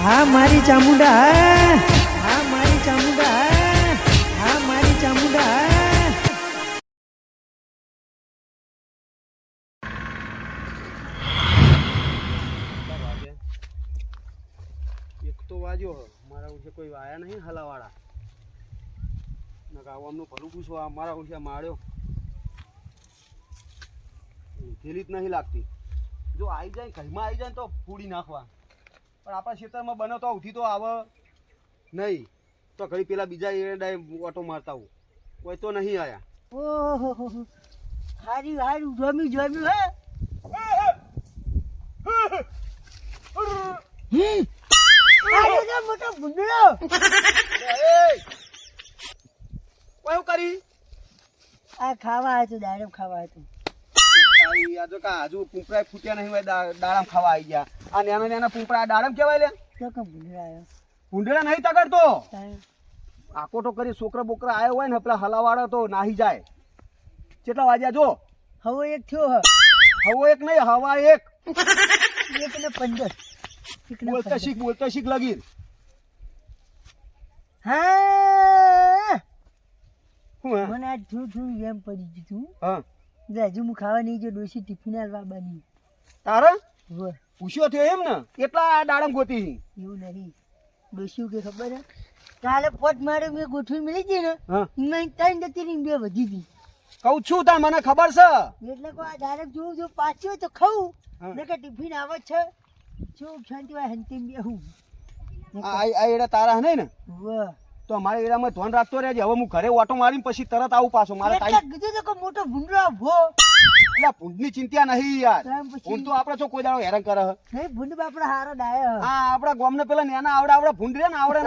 હા મારી ચામુંડા હા મારી ચામુંડા હા મારી ચામુંડા એક તો વાજો મારા ઉછે કોઈ આયા નહીં હલાવાળા નકાવાનું ભલું પૂછો આ મારા ઉછે માર્યો થેલી જ નહીં લાગતી જો આવી જાય ઘરમાં આવી જાય તો પૂડી નાખવા પણ આપણા ખેતરમાં બને તો ઉઠી તો આવે નહીં તો ઘડી પેલા બીજા એડાય ઓટો મારતા હું કોઈ તો નહીં આયા ઓહો હારી હારી જમી જમી હે આરે તો મોટો ભૂંડળો કોઈ કરી આ ખાવા હતું દાડમ ખાવા હતું આ જો કા હજુ પૂંપરા ફૂટ્યા નહીં હોય દાડમ ખાવા આવી ગયા આ નાના નાના પૂંપરા દાડમ કહેવાય લે તો કે ભૂંડળા આવ્યો ભૂંડળા નહીં તગડતો તારે આકોટો કરી છોકરા બોકરા આવ્યો હોય ને પેલા હલાવાળો તો નાહી જાય કેટલા વાગ્યા જો હવે એક થયો હવો એક નહીં હવા એક એક ને 15 બોલતા શીખ લગીર હા હું હે? મને આજ થોડું એમ પડી ગયું હા હજુ હું ખાવા નહીં જો ડોસી ટિફિન આલવા બની તારા હોય પૂછ્યો થયો એમ ને કેટલા દાડમ ગોતી એવું નહીં ડોસી કે ખબર હે કાલે પોટ મારે મેં ગોઠવી મળી હતી ને હા મેં 3 જતી રહી 2 વધી હતી કહું છું તા મને ખબર છે એટલે કોઈ આ ડાયરેક્ટ જોઉં જો પાછું તો ખાઉં હા. ને કે ટિફિન આવે છે શું શાંતિ હોય હંતી બેહું આ એડા તારા નહીં ને વાહ તો અમારે એડામાં ધ્યાન રાખતો રહેજે હવે હું ઘરે ઓટો મારીને પછી તરત આવું પાછો મારા એટલે ટાઈમ કીધું તો કે મોટો ભૂંડરો ભો એટલે ભૂંડની ચિંતા નહીં યાર તો એમ પછી ભૂંડ તો આપણે શું કોઈ દાડો હેરાન કરે હે? નહીં ભૂંડ બાપડા હારો ડાયો આ આપડા ગામને પેલા નેના આવડે ભૂંડ રે ને આવડે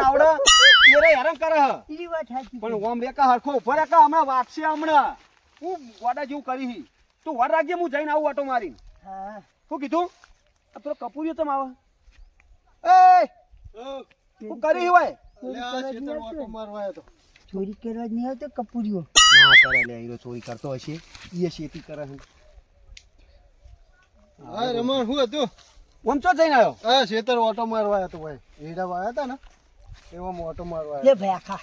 એને હેરાન કરે હે. એની વાત સાચી પણ ઓમ રેકા હરખો ઉભો રેકા હમણાં વાગશે હમણાં હું ગોડા જેવું કરી તું વર રાખજે હું જઈને આવું ઓટો મારીને હા શું કીધું આ પેલો કપૂરિયો ચમ આવે એ હું કરી હોય ચોરી કરવા જ નહીં આવતો કપૂરિયો ના કરે લે હીરો ચોરી કરતો હશે એ શેતી કરે છે હા રમણ શું હતું ઓમ ચો જઈને આવ્યો હા ખેતર ઓટો મારવા હતો ભાઈ હીરા વાયા હતા ને એવા ઓટો મારવા લે ભાઈ આખા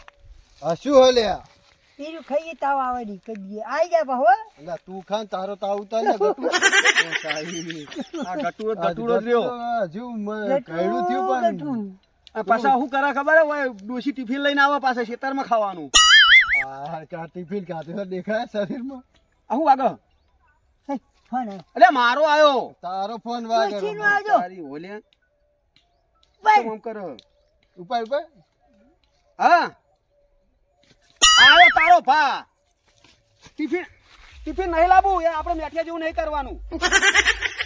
હા શું હો લે એનું ખાઈએ તાવ આવે નહીં કદીએ આઈ જાય બા હો એટલે તું ખાન તારો તાવ ઉતાર લે ગટુ આ ગટુડો ગટુડો જ રહ્યો હજુ કઈડું થયું પણ ગટુ. આ પાછા શું કરે ખબર હે ઓય ડોસી ટિફિન લઈને આવે પાછા ખેતરમાં ખાવાનું આ કા ટિફિન ખાતે દેખાય શરીરમાં આ શું વાગે હે, ફોન આવ્યો. અલે મારો આયો તારો ફોન વાગે ડોશીનો રમણ. આવજો. તારી ઓલે ભાઈ, કેમ આમ કરે ઉપાય ઉપાય હા આયો તારો ભા ટિફિન ટિફિન નહીં લાવું એ આપણે મેઠિયા જેવું નહીં કરવાનું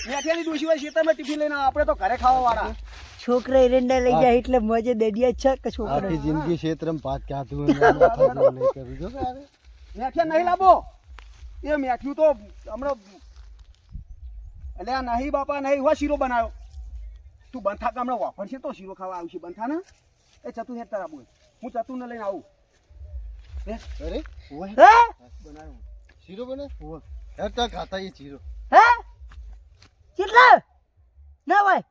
મેઠિયાની ડોશી હોય ખેતરમાં ટિફિન લઈને આવે, આપણે તો ઘરે ખાવા વાળા છોકરા એરંડા લઈ જાય એટલે મજે દડિયા છે કે છોકરા આખી જિંદગી ક્ષેત્રમાં ભાત કાઢું નહીં કરું જો કે અરે મેઠિયા નહીં લાવો એ મેઠિયું તો હમણાં એટલે આ નહીં બાપા નહીં હોય શીરો બનાવ્યો તું બંથા કે હમણાં વાપરશે તો શીરો ખાવા આવશે બંથા ને એ ચતું હેત તારા બોલ હું ચતુને લઈને આવું હે અરે ઓય હે બનાવ્યો શીરો બને ઓય હેરતા ખાતા એ શીરો હે કેટલા ના ભાઈ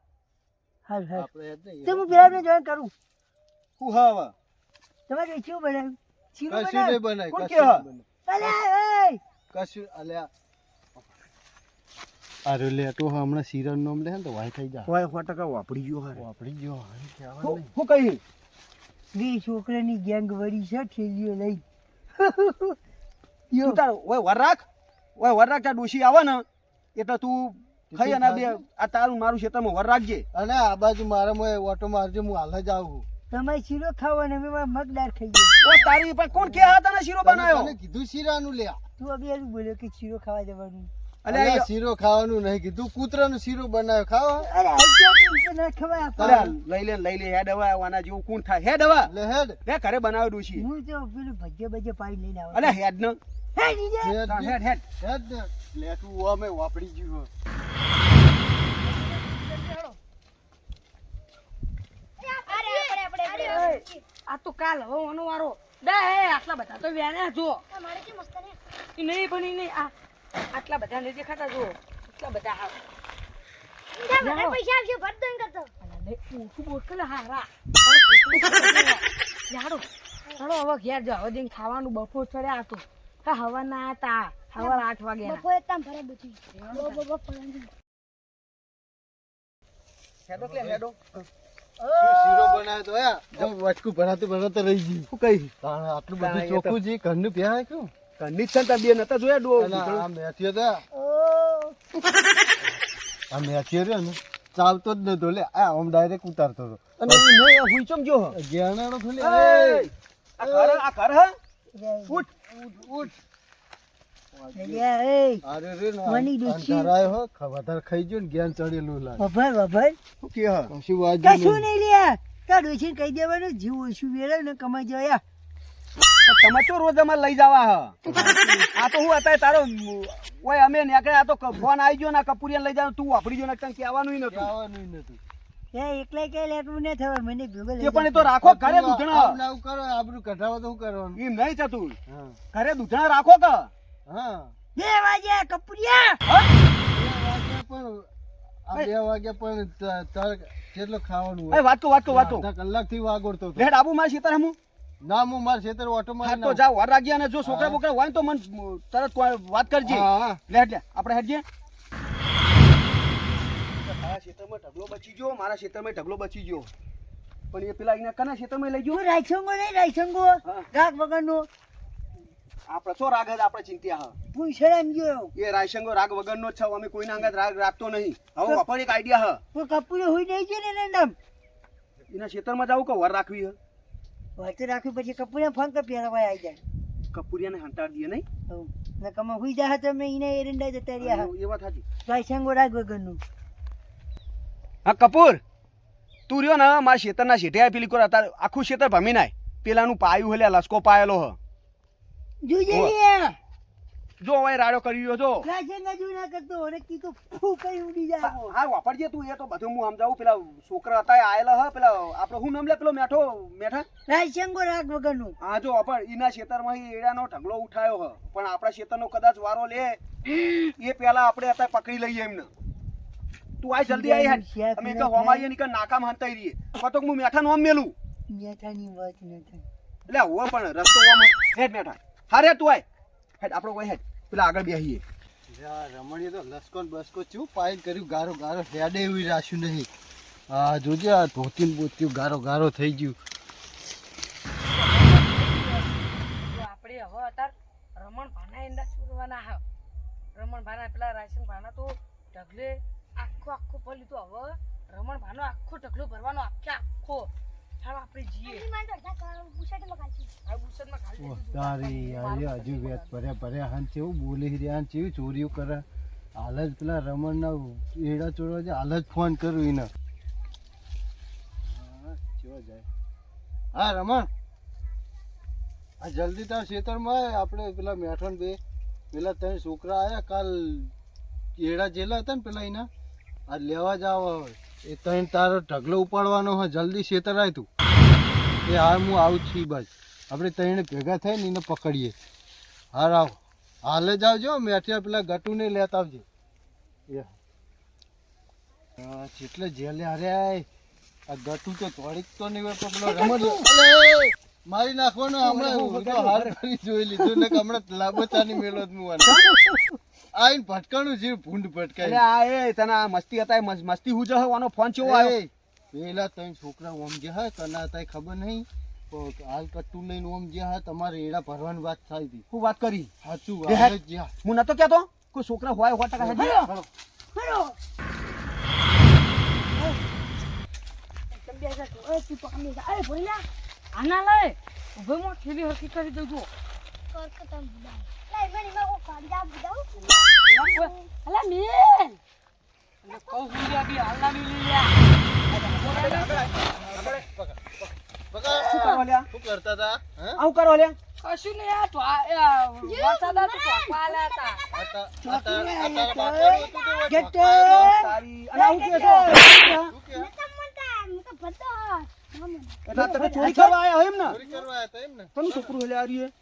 હાલ હાલ આપણે હેર નહીં તો હું બિરાને જોઈન કરું હું હવે તમારે શું બનાવ્યું શીરો કશું નહીં બનાવ્યું બનાય કોણ કશું કે? નહીં બનાય. અલે એ કશું અલ્યા અરે લે તો હમણાં શીરણ નામ લે ને તો વાય થઈ જા ઓય 100% વાપરી ગયો હારે વાપરી ગયો હારી કહેવા હું નહીં હું કહી બે છોકરાની ગેંગ વળી છે ઠેલીઓ લઈ તું તાર ઓય વર રાખ તાર ડોશી આવે ને એટલે તું ખાઈ અને બે આ તારું મારું ખેતરમાં વર રાખજે અને આ બાજુ મારા મોય ઓટો મારજો હું હાલ જ આવું તમારે શીરો ખાવાનો અમે મગદાર ખાઈ ગયો ઓ તારી પણ કોણ કે હતા ને શીરો બનાવ્યો તને કીધું શીરાનું લે તું અબી એનું બોલ્યો કે શીરો ખાવા જવાનું અલ્યા શીરો ખાવાનું નહીં કીધું કૂતરાનું શીરો બનાવ્યો ખાવા અરે આઈ ગયો તો ના ખવાય અરે આપણે લઈ લે હેડ હવે આના જેવું કોણ થાય હેડ હવે લે હેડ લે ઘરે બનાવ્યો ડોશી હું તો પેલું ભજ્જે ભજ્જે પાડી લઈને આવું અલે હેડ ને હે નીજે હેડ હેડ હેડ હેડ ને. લે તું અમે વાપરી ગયું આ તો કાલ હવે ઓનો વારો દે હે આટલા બધા તો વ્યાને જો ઈ નહીં પણ ઈ નહીં આ આટલા બધા ને દેખાતા જો આટલા બધા હા પૈસા આવશે ભરતો કરતો ને ઓછું બોલ કે હારા તારે કોટલું ખાવાનું. યાડો ચાલો હવે ઘેર જાઓ. હવે જઈને ખાવાનું બપોર ચડ્યા હતું. હા હવા ના હતા. હવા 8 વાગ્યા. બપોરે તામ ભરે બચી બપોર પડે હેડો કે હેડો શું શીરો બનાવ્યો તો યા જો વચકું ભરાતું રહી ગયું શું કહી તાણે આટલું તાણે બધું એ તો- ચોખ્ખું છે ઘરનું પ્યાય કેવું કન્ડિશન તા બે નતા જોયા ડો આ મેથીઓ તો આ મેથીઓ રહ્યો ને ચાલતો જ નતો લે આ આમ ડાયરેક્ટ ઉતારતો હતો અને ઈ નહીં હુઈ ચમ જો હ ગેણાનો થોડી એય! આ ઘર હ ઉઠ ઉઠ એ અરે રે મની ડૂચી. અંધારાયો હો વધારે ખાઈ ગયો ને જ્ઞાન ચડેલું લાગે વભાઈ વભાઈ શું કે હ કશું વાજ્યું કશું નહીં. નહીં લ્યા તાર ડોશીને કહી દેવાનું જીવ ઓછું વેરે ને કમાઈ જયા તમે ચો રોજ અમાર લઈ જવા હ આ તો હું અત્યારે તારો ઓય અમે નીકળ્યા આ તો ફોન આવી ગયો ને કપૂરિયા લઈ જાવ તું વાપરી જો ને તને કહેવાનું નતું કહેવાનું ય નતું. એ એકલા કે લેટવું ન થવા મને ભેગો લઈ તે પણ એ તો રાખો ઘરે આવું દૂધણા ને આવું કરો આબરૂ કઢાવો તો શું કરવાનું એમ નહીં થતું હા ઘરે દૂધણા રાખો કે હા 2 વાગ્યા કપૂરિયા 2 વાગ્યા પણ તારે કેટલો ખાવાનું એ હોય વાત તો અડધા કલાકથી વાગોડતો હતો. લેટ આબુ માર સીતાર હમું ના હું મારા ખેતર ઓટો હા મારી તો જા વાર રાખ્યા અને જો છોકરા બોકરા હોય ને તો મને તરત વાત કરજે હા લે આપણે હેડજે મારા ખેતરમાં ઢગલો બચી ગયો મારા ખેતરમાં ઢગલો બચી ગયો પણ એ પેલા એના કના ખેતરમાં લઈ ગયો હું રાયસંગો નહીં રાયસંગો હા. રાગ વગરનો આપણે છો રાગ જ આપણે ચિંત્યા હા પૂછડામ ગયો એ રાયસંગો રાગ વગરનો જ છે અમે કોઈના અંગત રાગ રાખતો નહીં હવે વફર એક આઈડિયા હ પણ કપૂરી હોય નહીં છે ને નામ એના ખેતરમાં જાવું કે વર રાખવી હ વાત રાખી પછી કપૂરિયા ફોન કર પેલા ભાઈ આવી જાય કપૂરિયાને હંટાડ દઈએ નહીં હઉ. ને કમા હુઈ જા તમે એને એરંડા જતા રહ્યા એ વાત સાચી રાયસંગો રાગ વગરનું હા કપૂર તું રહ્યો ને મારા ખેતરના શેઠે પેલી કોર આખું ખેતર ભમી નાય પેલાનું પાયું હલે લસકો પાયેલો હ જોજે ઓય. લ્યા જો હવે રાડો કરી રહ્યો છો રાયસંગા જો ના કરતો અને કીધું ફૂ કઈ ઉડી જાય હા વાપરજે તું એ તો બધું હું સમજાવું પેલા છોકરા હતા આયેલા હ પેલા આપણે શું નામ લે પેલો મેઠા રાયસંગો રાગ વગરનું હા જો વાપર એના ખેતરમાં એડાનો ઢગલો ઉઠાયો હ પણ આપણા ખેતરનો કદાચ વારો લે એ પેલા આપણે અત્યારે પકડી લઈએ એમને તું આ જલ્દી આવી હેડ અમે તો હોમાઈએ નીકળ નાકામ હંતાઈ રહીએ તો હું મેઠા નોમ મેલું મેઠાની વાત ન થાય એટલે હો પણ રસ્તો ઓમ હેડ મેઠા હારે તું આય હેડ આપણો કોઈ હેડ પેલા આગળ બેહીએ રમણીએ તો લસકો ને બસકો ચૂ પાઈન કર્યું ગારો ગારો હેડે એવું રાખ્યું નહીં હા જોજે આ ધોતી ને બોત્યું ગારો ગારો થઈ ગયું આપણે હવે અત્યારે રમણ ભાના ઈંડા છોડવાના હા રમણ ભાના પેલા રાશન ભાના તો ઢગલે આખો ફરી તો હવે રમણ ભાનો આખો ઢગલો ભરવાનો આખો ચાલો આપણે જઈએ આ બુસટમાં ખાલી ઓહ, તારી યાર હજુ વેત ભર્યા હાન ચેવું બોલી રહ્યા હાન ચેવું ચોરીઓ કરે હાલ જ પેલા રમણના એડા ચોરવા છે હાલ જ ફોન કરું એને હા, ચેવો જાય હા રમણ આ જલ્દી તાર ખેતરમાં આય આપણે પેલા મેઠોન બે પેલા 3 છોકરા આયા કાલ એડા જેલા હતા ને પેલા એના આ લેવા જાવ એ 3 તારો ઢગલો ઉપાડવાનો હોય જલ્દી ખેતર આય તું એ હા હું આવું જ છું બસ આપણે ત્રણે ભેગા થઈને એને પકડીએ હાર આવ હાલ જ આવજો મેઠિયા પેલા ગટુને લેતા આવજે એ જેટલે જેલે અરે આ ગટુ તો થોડીક તો નહીં હોય પણ પેલો રમણ મારી નાખવાનો હમણાં હાર કરી જોઈ લીધું ને કે હમણાં લાબોચાની મેલો જ મુવાનો આઈને ભટકાણું છે ભૂંડ એટલે ભટકાય આ એ તને આ મસ્તી હતા એ મસ્તી હું જહ વાનો ફોન ચેવો આવ્યો પેલા 3 છોકરા ઓમ જે હા તને હતા ખબર નહીં પણ હાલ કટ્ટુ લઈને ઓમ જે હા તમારે એડા ભરવાની વાત થાય હતી હું વાત કરી સાચું એ હાલ હેડ. જ જ્યાં હું નતો કહેતો કોઈ છોકરા હોય 100% હેડજે. હલો તમે બે જા તું પકડી જા અરે ભોળિયા આના લઈ ઉભે મો ખેલી હરકી કરી દેજો અલા મેલ અને કહું હુંડિયા બી હાલના મિલી લ્યા શું કરવા લ્યા? શું કરતા હતા હે? આવું કરો લ્યા? કશું નહીં આ તો વરસાદ હતો તો પાલા હતા તારી અને આવું કે છો? એટલે તમે ચોરી કરવા આયા એમ ને ચોરી કરવા આયા તા એમ ને? તને છોકરું હેલે આ રહ્યું એ?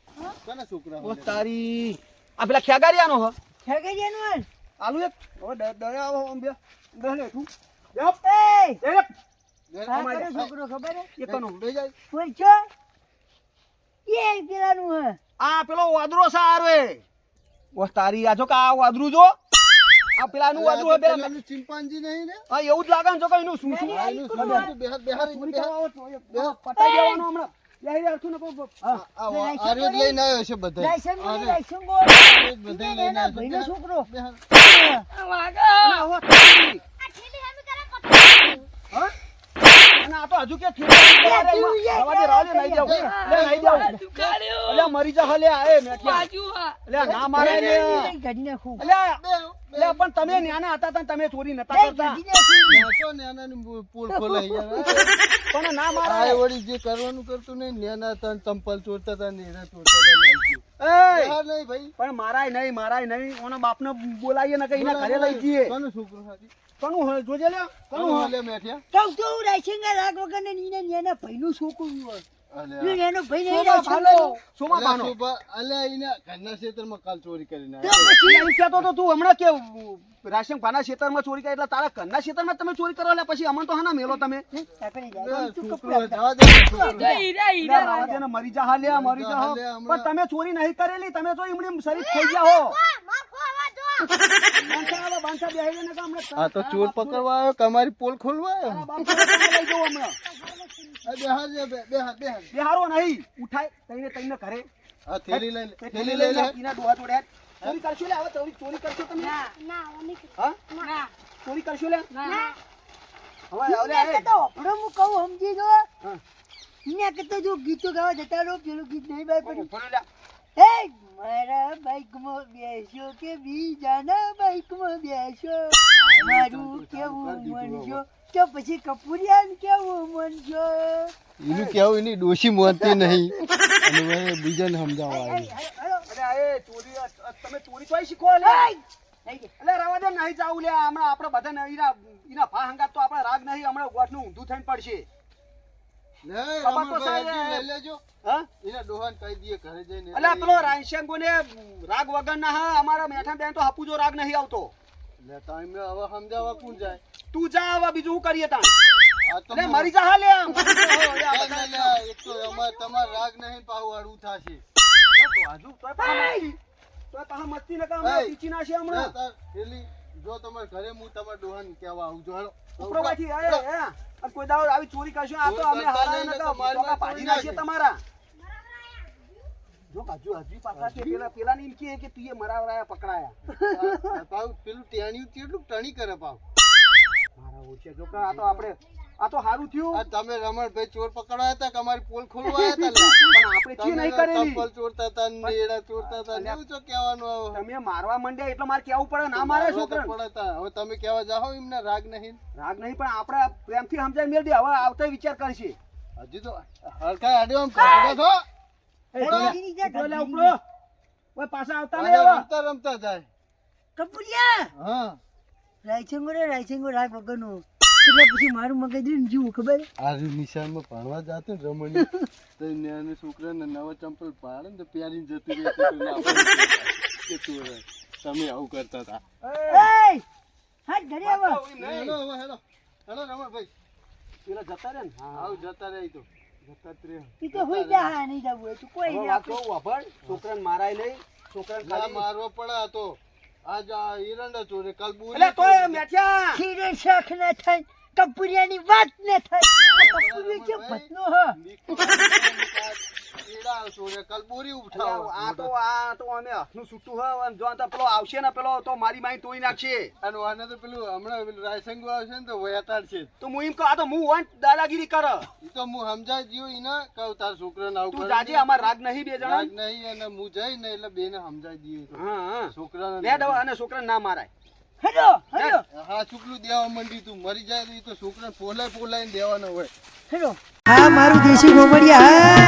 કોના છોકરા ઓ તારી આ પેલા ખેગારિયાનો હ ખેગરિયાનું આલુ એક હવે દયા આવો આમ બે દહલે તું યપ એ યપ આ કયો છોકરો ખબર હે? એકનો બે જાય પૂછો એ પેલાનું હે આ પેલો વાદરો સારો ઓ તારી આ જો કે આ વાદરું જો આ પેલાનું વાદરું હે બે ચિંપાંજી નહીં ને હા એવું જ લાગે ને જો કે એનું શું શું આ એનું શું બેહાર બેહાર ચોરી કરવા આવો છો, પટાઈ દેવાનો હમણાં બેહી રાખશું ને કોઈ હા આ રેડ લઈને આવ્યો છે બધા લાયસન્સ બોલ લાયસન્સ બોલ બધા ઈ એના લઈને ભાઈનો છોકરો બેહાર અને આવો તારી. હા? અને આ તો હજુ કે રવા દે નહીં જાવ લે નહીં જાવ અલ્યા મરી જા લે એ મેઠિયા અલ્યા ના મારે ને ગાડી નાખું અલ્યા પણ તમે ન્યાના હતા તને તમે ચોરી નતા કરતા નાચો ને આનાની પોલ ખોલાઈ યાર પણ ના આ મારે વળી જે કરવાનું કરતું નહીં નેના તન ચંપલ ચોરતા હતા ને એના ચોરતા હતા નાઈ એ નહીં ભાઈ પણ મારાય નહીં ઓના બાપને બોલાવીએ ને કઈ ઘરે લઈ જઈએ કોનો છોકરો હતી કોનું હોય જોજે લે કોનું કોનો હોય હાલે મેઠિયા કહું તો હું રાઈસિંગ રાગ વગર ને નીને એના ભાઈનું છોકરું હોય અલ્યા ને એનો ભાઈ નહીં સોમા ભાનો સોમા અલ્યા ભાનો શોભા, અલ્યા એના ઘરના ક્ષેત્રમાં કાલ ચોરી કરીને તો આવ્યા. પછી એમ કહેતો તો તું હમણાં કે રાશન ભાના ખેતરમાં ચોરી કરી એટલે તારા ઘરના ખેતરમાં તમે ચોરી કરો એટલે પછી અમન તો હાના મેલો તમે આપણે અલ્યા, જાય તું છોકરો કપડા જવા દે છોકરો. એટલે રાવા દે ને મરી જા હાલ્યા મરી જા હો. પણ તમે ચોરી નહીં કરેલી તમે તો એમની શરીફ થઈ ગયા હો બાંધા બેહી ને હમણાં આ તો ચોર પકડવા આવ્યો કે અમારી પોલ ખોલવા આવ્યો તારા બાપ તમે લઈ જાઓ હમણાં આ બેહાર છે, બેહાર બેહાર બેહારો નહીં ઉઠાય તઈને ઘરે આ થેલી લઈ લે થેલી થેલી લઈ લે પીના ડોહા તોડ્યા ચોરી કરશો લે હવે ચોરી કરશો તમે હા ચોરી કરશો લે હવે એને તો ઓપડો હું કહું સમજી જો હા. એને કરતા જો ગીતો ગાવા જતા રહો પેલું ગીત નહીં બાય પડ્યું ભણો લે હે મારા બાઈકમાં બેસો કે બીજાના બાઈકમાં બેસો મારું કેવું મનજો તો પછી કપૂરિયાન કેવું મનજો એનું કેવું એની ડોશી મોનતી નહીં અને હવે બીજાને સમજાવવા આવી અરે એ ચોરી તમે ચોરી તોય શીખો લે એટલે રવા દે નહીં જાવું લે હમણાં આપણે બધા ઈના ભા હંગાત તો આપણે રાગ નહીં હમણાં ગોઠનું ઊંધું થઈને પડશે નહીં, બાપા તો રમણભાઈ, સાહેબ. હજી લઈ લેજો હા એના ડોહાને કહી દઈએ ઘરે જઈને એટલે પેલો રાયશંગો ને રાગ વગર ના હા અમારા મેઠા બેન તો હપુજો રાગ નહીં આવતો એટલે ટાઈમે હવે સમજાવવા કોણ જાય તું જા હવે બીજું શું કરીએ તાણ આ તો એટલે મરી જા હા લે આમ. ના, ના, એક તો તમારે રાગ નહીં પાહુ અડવું થશે હજુ તોય પાછા મસ્તી ન કામ એ. ટીચી નાખશે હમણાં તાર પેલી જો તમારે ઘરે હું તમારા ડોહાને કહેવા આવું છું હેડો. ઉપરવાથી અને કોઈ દાડો આવી ચોરી કરશો આ તો અમે હારા ન કામ ટોકા ભાજી નાખીએ તમારા જો હજુ પાછા છે પેલાની એમ કહે કે તું એ મરાવરાયા પકડાયા પાહુ પેલું ટેણિયું કેટલું ટણી કરે પાહુ મારા ઓછે જો કે આ તો આપણે આ તો સારું થયું આ તમે રમણભાઈ ચોર પકડવા હતા કે અમારી પોલ ખોલવા આવ્યા હતા લે? પણ આપણે ચી તમે નહીં કરેલી ચંપલ ચોરતા હતા ને એડા ચોરતા હતા ને એવું તો કહેવાનું હવે. તમે મારવા માંડ્યા એટલે મારે કેવું પડે ના મારે મારવા તો છોકરા પડે તા. હવે તમે કહેવા જાઓ એમને રાગ નહીં રાગ નહીં પણ આપણે પ્રેમથી સમજાય મેળ દે હવે આવતા વિચાર કરશે હજી તો હલકા આડ્યો આમ કાઢો છો. ઉપડો લે, ઉપડો. ઓય પાછા આવતા અને નહીં હવે રમતા રમતા જાય કપૂરિયા હા રાયસિંગો રાગ વગરનો એટલે પછી મારું મગજ ને જીવું ખબર આ નિશાળમાં ભણવા જાતો ને રમણી તો નાના છોકરાને નવા ચંપલ પાડે ને તો પ્યારી જતું રહેતું હતું ને આપણે કે ચોર હે. તમે આવું કરતા હતા એ હાથ ઘરે આવો હેલો હવે હેલો હેલો રમણભાઈ પેલા જતા રહે ને હા આવું જતા રહી તો જતા જ રહે. ઈ તો હોઈ જા હા નહીં જવું હોય તો કોઈ હવે નહીં વાત આપણે કહું વાપર છોકરાને મારાય નહીં છોકરાને ના ખાલી મારવો પડે આ તો આજ આ ઈરંડા ચોરે કાલ બોરી એટલે તોય મેઠ્યા ખીરે શાક ના થાય કપૂરિયાની વાત ના થાય આ કપૂરિયો છે ભતનો હ ઈડા ચોરે કાલ બોરી એટલે ઉઠાવો આ તો અમે હાથનું છૂટું હોય અને જો આ તો પેલો આવશે ને પેલો તો મારી માઈ તોડી નાખશે અને આને તો પેલું હમણાં પેલું રાયસંગો આવશે ને તો વયાતાડ છે તો હું એમ કહું આ તો હું વાંચ દાદાગીરી કરે ઈ તો હું સમજાય ગયો ઈને કહું તાર છોકરાને આવું તું કરે જાજે અમાર રાગ નહીં બે જણા રાગ નહીં અને હું જઈ ને એટલે બેને સમજાય દઈએ તો. હા હા છોકરાને લે દવા અને છોકરાને ના મારાય હેલો હેલો હા ચૂકલું દેવા માંડી તું મરી જાય તો ઈ તો છોકરાને પોલાય પોલાઈને દેવાનો હોય હેલો આ મારું દેશી ગોમડિયા